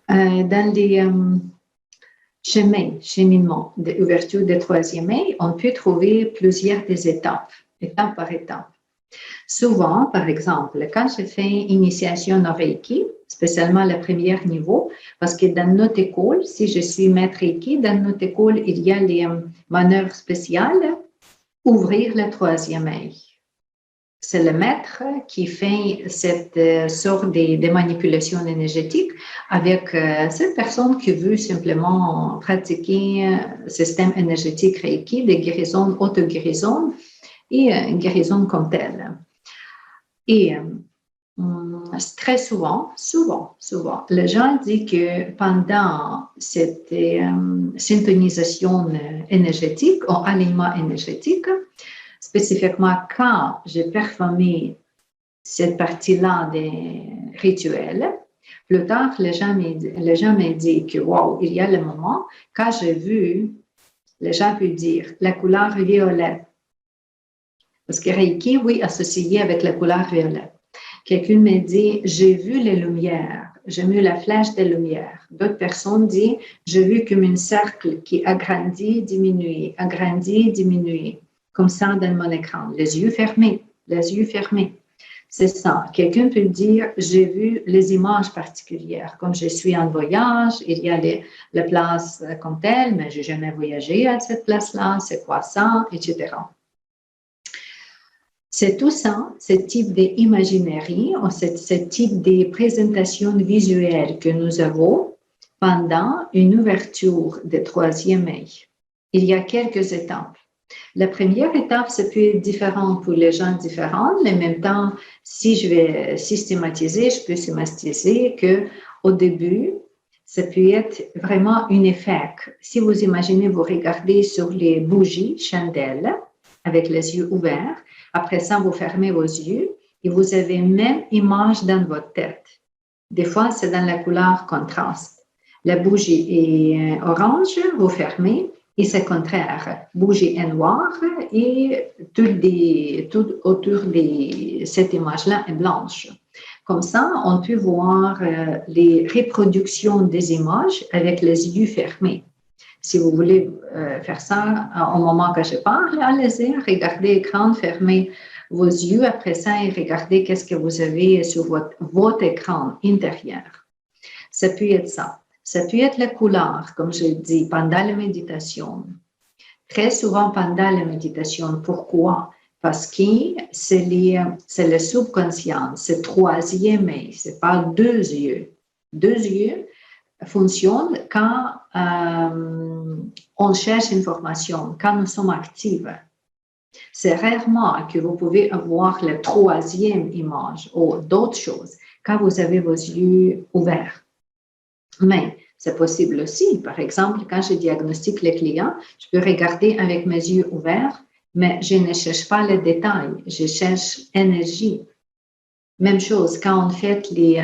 Dans les cheminement d'ouverture de troisième œil, on peut trouver plusieurs des étapes, étape par étape. Souvent, par exemple, quand je fais initiation au Reiki, spécialement le premier niveau, parce que dans notre école, si je suis maître Reiki, dans notre école, il y a les manœuvres spéciales, ouvrir le troisième œil. C'est le maître qui fait cette sorte de manipulation énergétique avec cette personne qui veut simplement pratiquer le système énergétique Reiki, des guérisons, auto-guérisons et guérison comme telle. Et très souvent, les gens disent que pendant cette syntonisation énergétique ou alignement énergétique, spécifiquement quand j'ai performé cette partie-là des rituels, plus tard, les gens me disent que, wow, il y a le moment, quand j'ai vu, les gens peuvent dire la couleur violette. Parce que Reiki, oui, associé avec la couleur violette. Quelqu'un me dit, j'ai vu les lumières, j'ai vu la flèche des lumières. D'autres personnes disent, j'ai vu comme un cercle qui agrandit, diminue, agrandit, diminue, comme ça dans mon écran. Les yeux fermés. C'est ça. Quelqu'un peut dire, j'ai vu les images particulières. Comme je suis en voyage, il y a la place comme telle, mais je n'ai jamais voyagé à cette place-là, c'est quoi ça, etc. C'est tout ça, ce type d'imaginerie, ce type de présentation visuelle que nous avons pendant une ouverture de troisième œil. Il y a quelques étapes. La première étape, ça peut être différent pour les gens différents, mais en même temps, si je vais systématiser, je peux systématiser qu'au début, ça peut être vraiment un effet. Si vous imaginez, vous regardez sur les bougies, chandelles, avec les yeux ouverts, après ça, vous fermez vos yeux et vous avez même image dans votre tête. Des fois, c'est dans la couleur contraste. La bougie est orange, vous fermez, et c'est contraire. Bougie est noire et tout autour de cette image-là est blanche. Comme ça, on peut voir les reproductions des images avec les yeux fermés. Si vous voulez faire ça au moment que je parle, allez-y, regardez l'écran, fermez vos yeux après ça et regardez qu'est-ce que vous avez sur votre écran intérieur. Ça peut être ça. Ça peut être la couleur, comme je dis, pendant la méditation. Très souvent pendant la méditation. Pourquoi? Parce que c'est le subconscient, c'est troisième œil, c'est pas deux yeux. Deux yeux fonctionnent quand on cherche information, quand nous sommes actifs. C'est rarement que vous pouvez avoir la troisième image ou d'autres choses quand vous avez vos yeux ouverts. Mais c'est possible aussi. Par exemple, quand je diagnostique les clients, je peux regarder avec mes yeux ouverts, mais je ne cherche pas les détails, je cherche énergie. Même chose, quand on fait les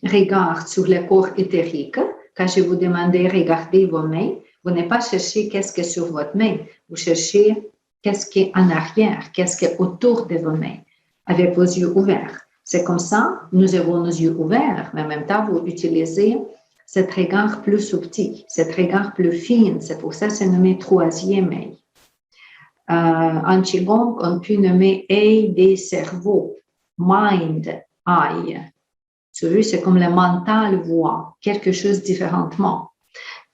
regards sur le corps éthérique, quand je vous demande de regarder vos mains, vous n'allez pas chercher qu'est-ce qui est sur votre main, vous cherchez qu'est-ce qui est en arrière, qu'est-ce qui est autour de vos mains, avec vos yeux ouverts. C'est comme ça, nous avons nos yeux ouverts, mais en même temps, vous utilisez cet regard plus subtil, cet regard plus fin. C'est pour ça que c'est nommé troisième œil. En Qigong, on peut nommer œil des cerveaux, mind eye. C'est comme le mental voit quelque chose différemment.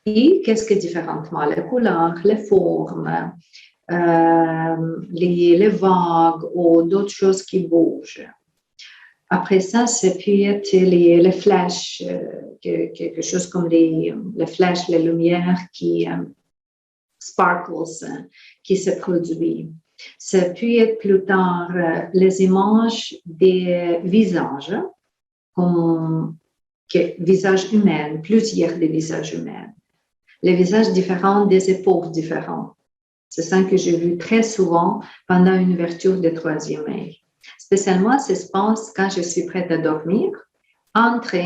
Et qu'est-ce que différemment? La couleur, les formes, les vagues ou d'autres choses qui bougent. Après ça, ça peut être les flashs, quelque chose comme les flashs, les lumières qui sparkles, qui se produisent. Ça peut être plus tard les images des visages, comme visage humain, plusieurs des visages humains. Les visages différents des épaules différentes. C'est ça que j'ai vu très souvent pendant une ouverture de troisième œil. Spécialement, ça se passe quand je suis prête à dormir, entre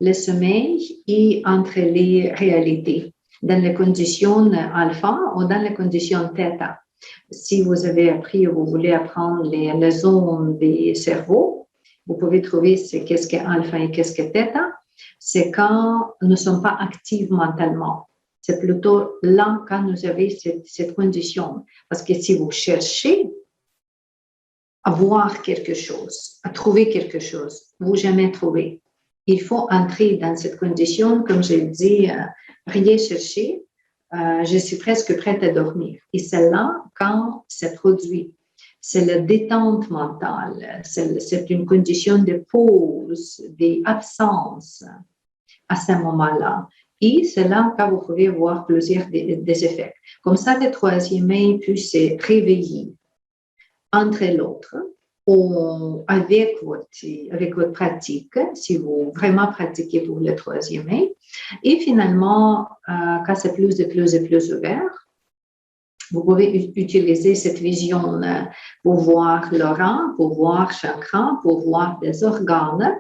le sommeil et entre les réalités, dans les conditions alpha ou dans les conditions theta. Si vous avez appris ou vous voulez apprendre les zones des cerveaux, vous pouvez trouver qu'est-ce qu'est alpha et qu'est-ce qu'est theta. c'est quand nous ne sommes pas actifs mentalement. C'est plutôt là quand nous avons cette condition. Parce que si vous cherchez à voir quelque chose, à trouver quelque chose, vous jamais trouvez. Il faut entrer dans cette condition, comme j'ai dit, rien chercher. Je suis presque prête à dormir. Et c'est là quand c'est produit. C'est la détente mentale. C'est une condition de pause, d'absence à ce moment-là. Et c'est là que vous pouvez voir plusieurs des effets. Comme ça, le troisième œil peut se réveiller entre l'autre ou avec votre pratique, si vous vraiment pratiquez pour le troisième œil. Et finalement, quand c'est plus et plus et plus ouvert, vous pouvez utiliser cette vision pour voir l'aura, pour voir chakra, pour voir des organes,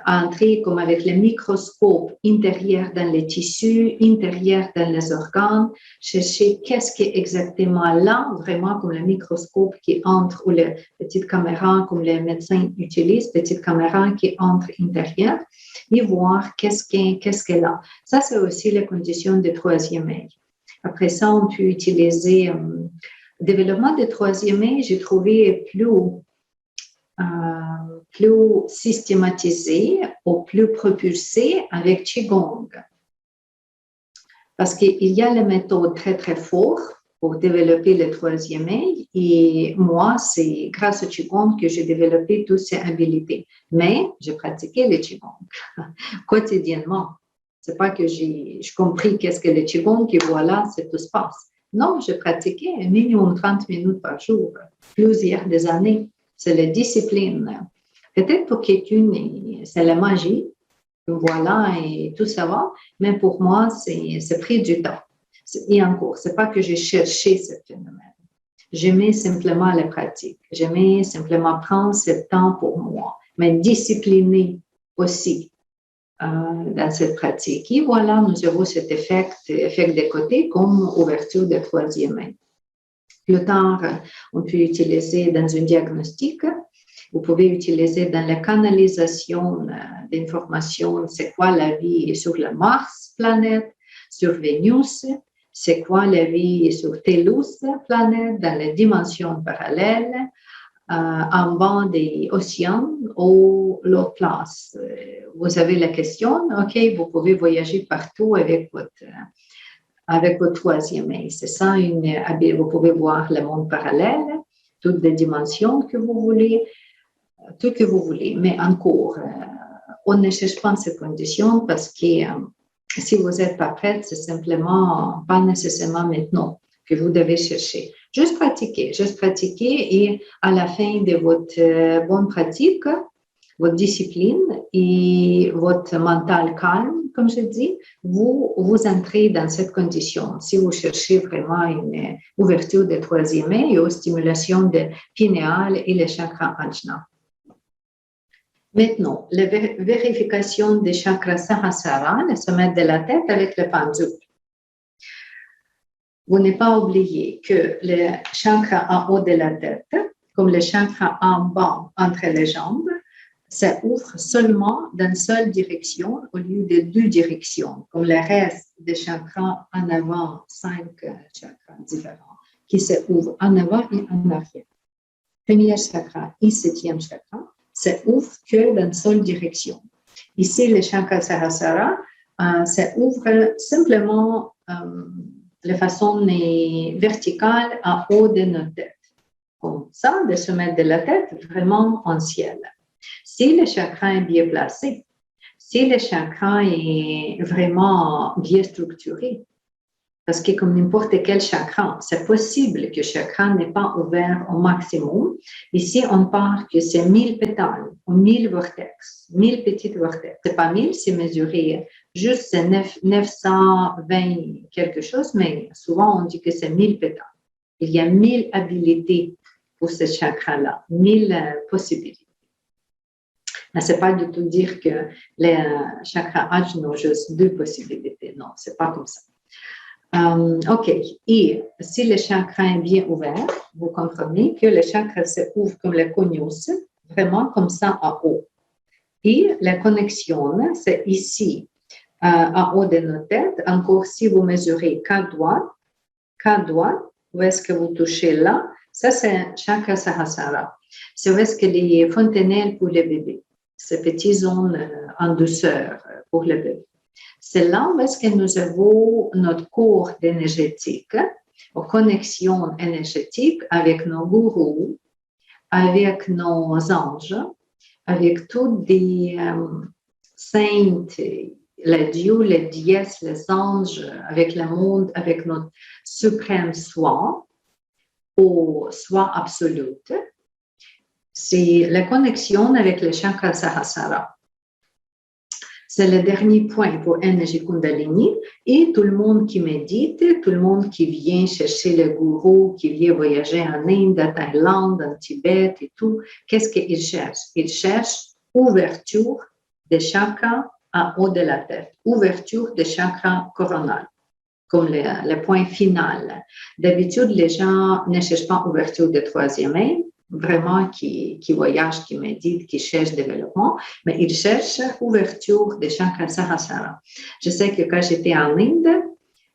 entrer comme avec le microscope intérieur dans les tissus, intérieur dans les organes, chercher qu'est-ce qui est exactement là, vraiment comme le microscope qui entre, ou les petites caméras comme les médecins utilisent, petites caméras qui entrent intérieur, et voir qu'est-ce qui est là. Ça, c'est aussi la condition de troisième œil. Après ça, on peut utiliser le développement de troisième œil, j'ai trouvé plus systématisé ou plus propulsé avec Qigong. Parce qu'il y a les méthodes très, très fortes pour développer le troisième œil. Et moi, c'est grâce au Qigong que j'ai développé toutes ces habilités. Mais j'ai pratiqué le Qigong quotidiennement. C'est pas que j'ai compris qu'est-ce que le Qigong et voilà, c'est tout se passe. Non, j'ai pratiqué un minimum 30 minutes par jour, plusieurs des années. C'est la discipline. Peut-être pour quelqu'un, c'est la magie, voilà, et tout ça va, mais pour moi, c'est pris du temps. Et encore, c'est pas que j'ai cherché ce phénomène. J'aimais simplement la pratique. J'aimais simplement prendre ce temps pour moi, mais discipliner aussi dans cette pratique. Et voilà, nous avons cet effet de côté comme ouverture de troisième œil. Plus tard, on peut utiliser dans un diagnostic. Vous pouvez utiliser dans la canalisation d'informations, c'est quoi la vie sur la Mars planète, sur Vénus, c'est quoi la vie sur Tellus planète, dans les dimensions parallèles, en bas des océans ou l'autre place. Vous avez la question, OK, vous pouvez voyager partout avec votre troisième œil. C'est ça, vous pouvez voir le monde parallèle, toutes les dimensions que vous voulez, tout que vous voulez. Mais encore, on ne cherche pas ces conditions parce que si vous n'êtes pas prête, c'est simplement pas nécessairement maintenant que vous devez chercher. Juste pratiquer et à la fin de votre bonne pratique, votre discipline et votre mental calme, comme je dis, vous entrez dans cette condition. Si vous cherchez vraiment une ouverture de troisième œil ou stimulation de pinéal et le chakra ajna. Maintenant, la vérification des chakras Sahasrara, le sommet de la tête avec le pendule. Vous n'avez pas oublié que le chakra en haut de la tête, comme le chakra en bas entre les jambes, ça ouvre seulement dans une seule direction au lieu de deux directions, comme le reste des chakras en avant, 5 chakras différents, qui se ouvrent en avant et en arrière. Premier chakra et septième chakra, ça ouvre que dans une seule direction. Ici, le chakra Sahasrara, ça ouvre simplement de façon verticale en haut de notre tête. Comme ça, le sommet de la tête, vraiment en ciel. Si le chakra est bien placé, si le chakra est vraiment bien structuré, parce que comme n'importe quel chakra, c'est possible que le chakra n'est pas ouvert au maximum. Ici, on parle que c'est 1000 pétales, ou 1000 vortex, 1000 petites vortex. C'est pas 1000, c'est mesuré juste 920 quelque chose, mais souvent on dit que c'est 1000 pétales. Il y a 1000 habilités pour ce chakra-là, 1000 possibilités. Mais ce n'est pas du tout dire que les chakras ajna ont juste 2 possibilités. Non, ce n'est pas comme ça. OK. Et si le chakra est bien ouvert, vous comprenez que le chakra se ouvre comme le cognos, vraiment comme ça en haut. Et la connexion, c'est ici, en haut de notre tête. Encore, si vous mesurez quatre doigts, où est-ce que vous touchez là? Ça, c'est chakra Sahasrara. C'est où est-ce que les fontanelles pour les bébés, ces petites zones en douceur pour les bébés. C'est là où est-ce que nous avons notre corps énergétique, aux connexions énergétiques avec nos gourous, avec nos anges, avec toutes des saintes, les dieux, les déesses, les anges, avec le monde, avec notre suprême soi, au soi absolu. C'est la connexion avec le chakra Sahasrara. C'est le dernier point pour énergie Kundalini. Et tout le monde qui médite, tout le monde qui vient chercher le gourou, qui vient voyager en Inde, en Thaïlande, en Tibet et tout, qu'est-ce qu'il cherche? Il cherche ouverture des chakras en haut de la tête, ouverture des chakras coronaux, comme le point final. D'habitude, les gens ne cherchent pas ouverture de troisième œil, vraiment qui voyagent, qui méditent, qui cherchent développement, mais ils cherchent ouverture des chakras Sahasrara. Je sais que quand j'étais en Inde,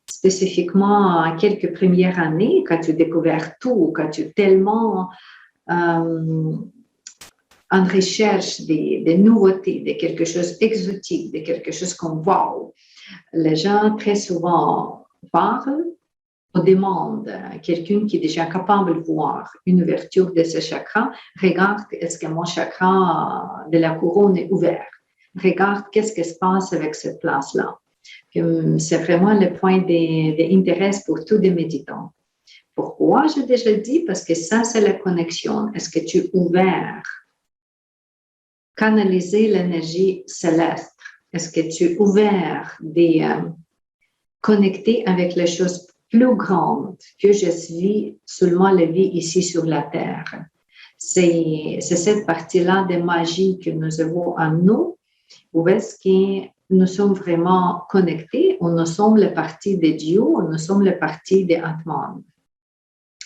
spécifiquement en quelques premières années, quand tu découvres tout, quand tu es tellement en recherche des nouveautés, de quelque chose d'exotique, de quelque chose comme wow, les gens très souvent parlent, on demande à quelqu'un qui est déjà capable de voir une ouverture de ce chakra, regarde est-ce que mon chakra de la couronne est ouvert, regarde qu'est-ce qui se passe avec cette place-là. C'est vraiment le point d'intérêt pour tous les méditants. Pourquoi j'ai déjà dit? Parce que ça, c'est la connexion. Est-ce que tu es ouvert? Canaliser l'énergie céleste. Est-ce que tu es ouvert de connecter avec les choses plus grande que je suis seulement la vie ici sur la terre. C'est cette partie-là de magie que nous avons en nous, où est-ce que nous sommes vraiment connectés, où nous sommes la partie de Dieu, où nous sommes la partie de Atman,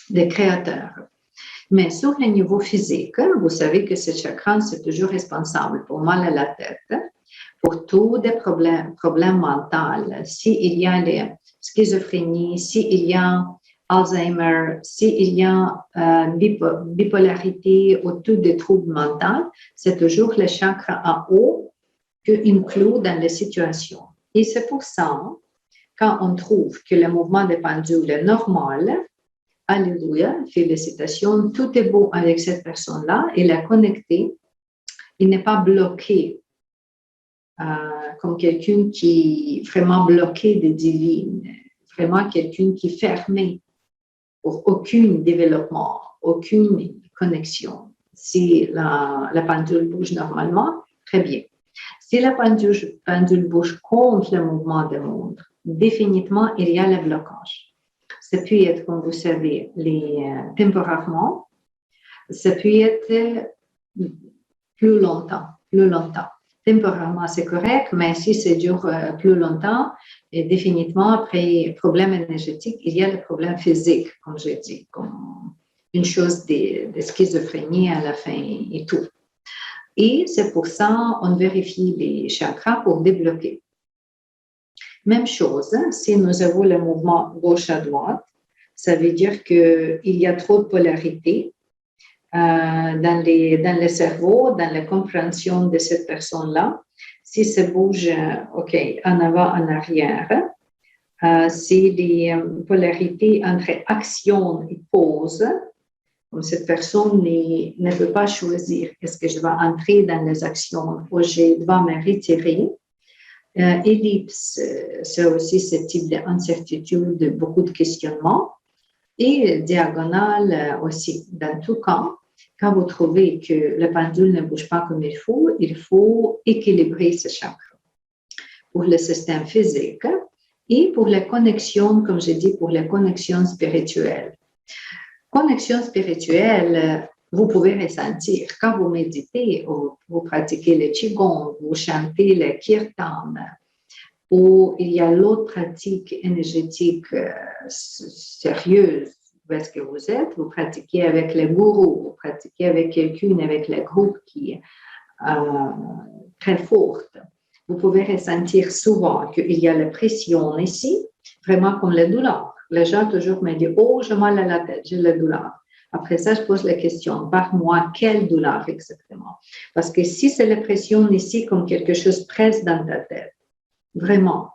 des créateurs. Mais sur le niveau physique, vous savez que ce chakra, c'est toujours responsable pour mal à la tête, pour tous les problèmes mentaux. S'il y a les schizophrénie, s'il y a Alzheimer, s'il y a bipolarité ou tous des troubles mentaux, c'est toujours le chakra en haut qui inclut dans les situations. Et c'est pour ça, quand on trouve que le mouvement de pendule est normal, alléluia, félicitations, tout est beau avec cette personne-là, il est connecté, il n'est pas bloqué comme quelqu'un qui est vraiment bloqué de divine, vraiment quelqu'un qui est fermé pour aucun développement, aucune connexion. Si la pendule bouge normalement, très bien. Si la pendule bouge contre le mouvement du monde, définitivement, il y a le blocage. Ça peut être, comme vous savez, temporairement, ça peut être plus longtemps. Temporairement, c'est correct, mais si ça dure plus longtemps, et définitivement, après problème énergétique, il y a le problème physique, comme j'ai dit, comme une chose de schizophrénie à la fin et tout. Et c'est pour ça qu'on vérifie les chakras pour débloquer. Même chose, si nous avons le mouvement gauche à droite, ça veut dire qu'il y a trop de polarité dans le cerveau, dans la compréhension de cette personne-là. Si ça bouge, OK, en avant, en arrière, si les polarités entre action et pause, comme cette personne ne peut pas choisir, est-ce que je vais entrer dans les actions ou je dois me retirer. Ellipse, c'est aussi ce type d'incertitude, beaucoup de questionnements. Et diagonale aussi, dans tout cas, quand vous trouvez que le pendule ne bouge pas comme il faut équilibrer ce chakra pour le système physique et pour la connexion, comme je dis, pour la connexion spirituelle. Connexion spirituelle, vous pouvez ressentir quand vous méditez ou vous pratiquez le Qigong, vous chantez le Kirtan, ou il y a l'autre pratique énergétique sérieuse. Où est-ce que vous êtes? Vous pratiquez avec le gourou, vous pratiquez avec quelqu'un, avec le groupe qui très forte. Vous pouvez ressentir souvent qu'il y a la pression ici, vraiment comme la douleur. Les gens toujours me disent, oh, j'ai mal à la tête, j'ai la douleur. Après ça, je pose la question, par moi, quelle douleur exactement? Parce que si c'est la pression ici, comme quelque chose presse dans ta tête, vraiment,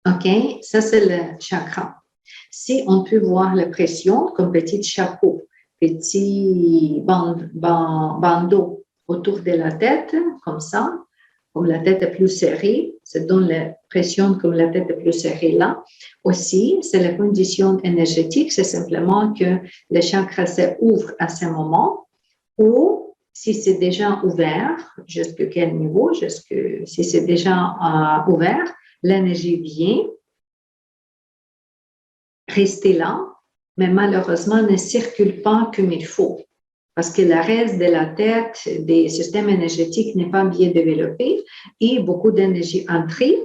OK, ça c'est le chakra. Si on peut voir la pression comme petit chapeau, petit bandeau autour de la tête, comme ça, comme la tête est plus serrée, ça donne la pression comme la tête est plus serrée là. Aussi, c'est la condition énergétique, c'est simplement que le chakra s'ouvre à ce moment ou si c'est déjà ouvert, jusqu'à quel niveau, si c'est déjà ouvert, l'énergie vient rester là, mais malheureusement ne circule pas comme il faut. Parce que le reste de la tête, des systèmes énergétiques n'est pas bien développé et beaucoup d'énergie entrée,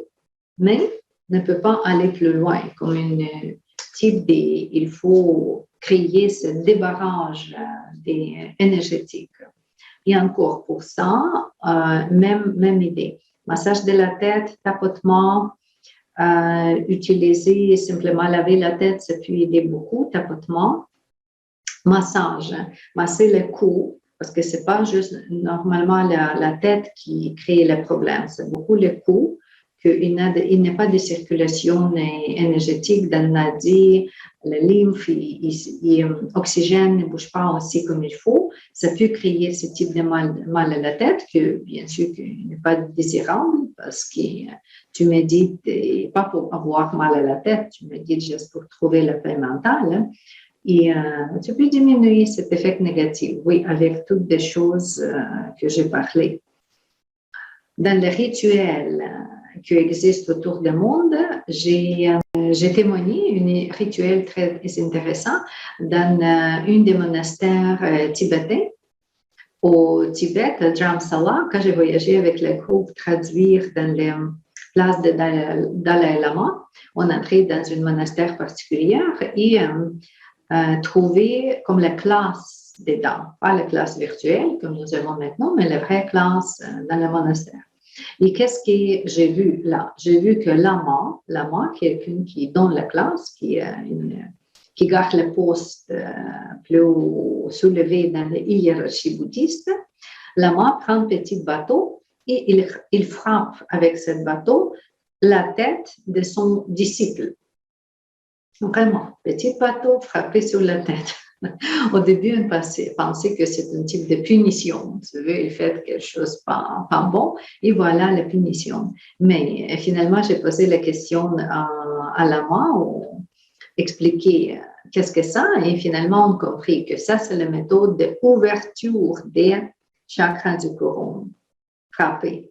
mais ne peut pas aller plus loin. Comme une type il faut créer ce débarrage énergétique. Et encore pour ça, même idée. Massage de la tête, tapotement, utiliser simplement laver la tête, ça peut aider beaucoup, tapotement. Massage, masser le cou, parce que c'est pas juste normalement la tête qui crée le problème, c'est beaucoup le cou, qu'il n'y a pas de circulation énergétique dans le nadi, la lymphe, l'oxygène ne bouge pas aussi comme il faut, ça peut créer ce type de mal à la tête, que bien sûr n'est pas désirable, parce que tu médites pas pour avoir mal à la tête, tu médites juste pour trouver la paix mentale, hein. Et tu peux diminuer cet effet négatif, oui, avec toutes les choses que j'ai parlé. Dans les rituels qui existent autour du monde, j'ai témoigné un rituel très intéressant dans une des monastères tibétains. Au Tibet, à Dharamsala, quand j'ai voyagé avec le groupe traduire dans les places de Dalai Lama, on entrait dans un monastère particulier et trouver comme la classe dedans, pas la classe virtuelle comme nous avons maintenant, mais la vraie classe dans le monastère. Et qu'est-ce que j'ai vu là? J'ai vu que lama, quelqu'un qui donne la classe, qui garde le poste plus soulevé dans la hiérarchie bouddhiste, lama prend un petit bateau et il frappe avec ce bateau la tête de son disciple. Vraiment, petit bateau frappé sur la tête. Au début, on pensait que c'est un type de punition. Tu veux, il fait quelque chose pas bon, et voilà la punition. Mais finalement, j'ai posé la question à lama, expliquer qu'est-ce que ça, et finalement, on a compris que ça, c'est la méthode d'ouverture des chakras du couronne. Frapper.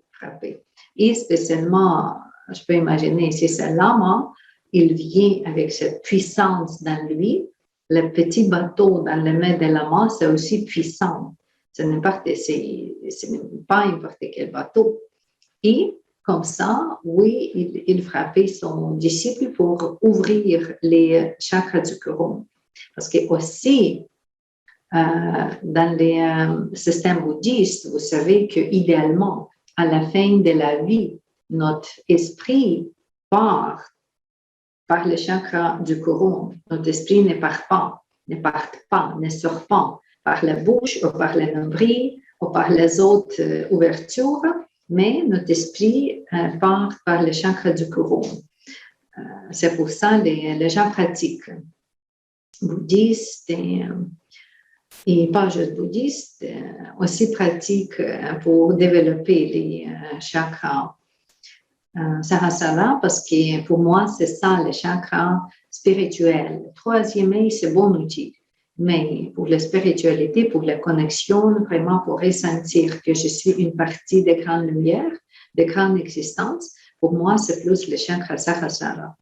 Et spécialement, je peux imaginer, si c'est lama, il vient avec cette puissance dans lui. Le petit bateau dans les mains de lama, c'est aussi puissant. Ce n'est pas n'importe quel bateau. Et comme ça, oui, il frappait son disciple pour ouvrir les chakras du couronne. Parce que aussi, dans les systèmes bouddhistes, vous savez qu'idéalement, à la fin de la vie, notre esprit part par le chakra du couronne. Notre esprit ne part pas, ne sort pas par la bouche ou par le nombril ou par les autres ouvertures, mais notre esprit part par le chakra du couronne. C'est pour ça que les gens pratiquent, bouddhistes et pas juste bouddhistes, aussi pratiquent pour développer les chakras. Sahasrara, parce que pour moi, c'est ça, le chakra spirituel. Le troisième œil, c'est bon outil. Mais pour la spiritualité, pour la connexion, vraiment pour ressentir que je suis une partie des grandes lumières, des grandes existences, pour moi, c'est plus le chakra Sahasrara.